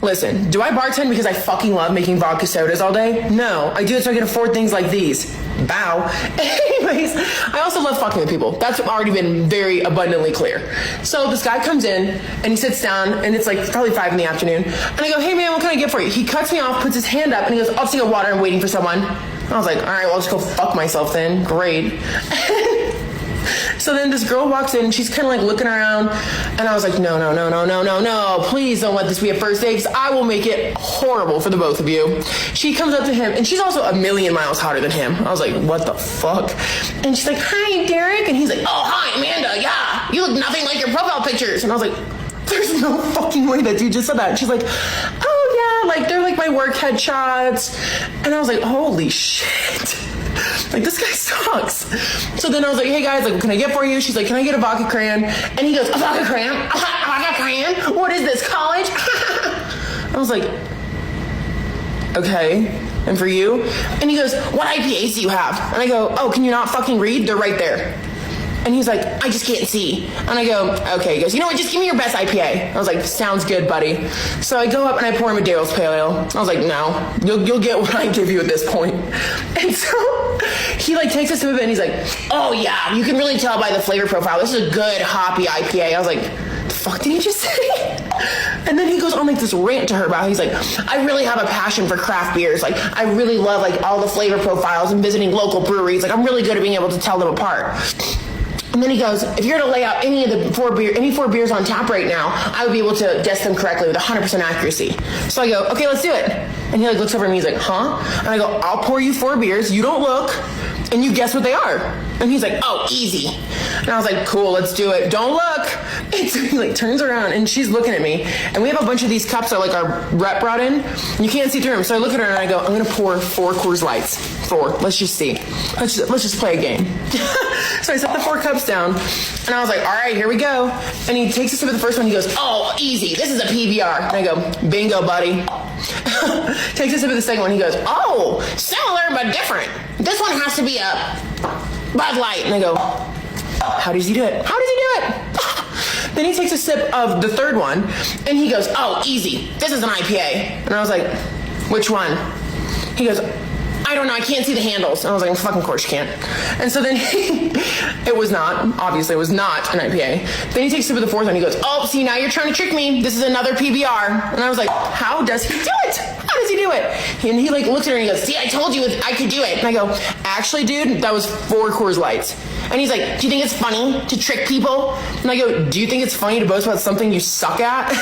Listen, do I bartend because I fucking love making vodka sodas all day? No, I do it so I can afford things like these. Bow. Anyways, I also love fucking with people. That's already been very abundantly clear. So this guy comes in and he sits down and it's like probably 5 p.m. And I go, hey man, what can I get for you? He cuts me off, puts his hand up and he goes, I'll take a water, I'm waiting for someone. I was like, all right, well, I'll just go fuck myself then. Great. So then this girl walks in and she's kind of like looking around and I was like, no, please don't let this be a first date because I will make it horrible for the both of you. She comes up to him and she's also a million miles hotter than him. I was like, what the fuck? And she's like, hi, Derek. And he's like, oh, hi, Amanda. Yeah, you look nothing like your profile pictures. And I was like, there's no fucking way that dude just said that. And she's like, oh yeah, like they're like my work headshots. And I was like, holy shit. Like, this guy sucks. So then I was like, hey guys, like, what can I get for you? She's like, can I get a vodka crayon? And he goes, a vodka crayon? A vodka crayon? What is this, college? I was like, okay. And for you? And he goes, what IPAs do you have? And I go, oh, can you not fucking read? They're right there. And he's like, I just can't see. And I go, okay. He goes, you know what, just give me your best IPA. I was like, sounds good, buddy. So I go up and I pour him a Dale's Pale Ale. I was like, no, you'll get what I give you at this point. And so he like takes a sip of it and he's like, oh yeah, you can really tell by the flavor profile. This is a good hoppy IPA. I was like, the fuck did he just say? And then he goes on like this rant to her about, he's like, I really have a passion for craft beers. Like, I really love like all the flavor profiles and visiting local breweries. Like, I'm really good at being able to tell them apart. And then he goes, if you're to lay out any four beers on tap right now, I would be able to guess them correctly with 100% accuracy. So I go, okay, let's do it. And he like looks over at me, he's like, huh? And I go, I'll pour you 4 beers, you don't look, and you guess what they are. And he's like, oh, easy. And I was like, cool, let's do it. Don't look. And so he like turns around and she's looking at me. And we have a bunch of these cups that like our rep brought in. You can't see through them. So I look at her and I go, I'm going to pour 4 Coors Lights. 4. Let's just see. Let's just play a game. So I set the 4 cups down and I was like, all right, here we go. And he takes a sip of the first one. He goes, oh, easy. This is a PBR. And I go, bingo, buddy. Takes a sip of the second one. He goes, oh, similar but different. This one has to be a Bud Light. And I go, how does he do it? How does he do it? Then he takes a sip of the third one and he goes, oh, easy. This is an IPA. And I was like, which one? He goes, I don't know, I can't see the handles. And I was like, fucking course you can't. And so then it was not, obviously it was not an IPA. Then he takes a sip of the fourth one and he goes, oh, see, now you're trying to trick me. This is another PBR. And I was like, how does he do it? How does he do it? And he like looks at her and he goes, see, I told you I could do it. And I go, actually, dude, that was 4 Coors Lights. And he's like, do you think it's funny to trick people? And I go, do you think it's funny to boast about something you suck at?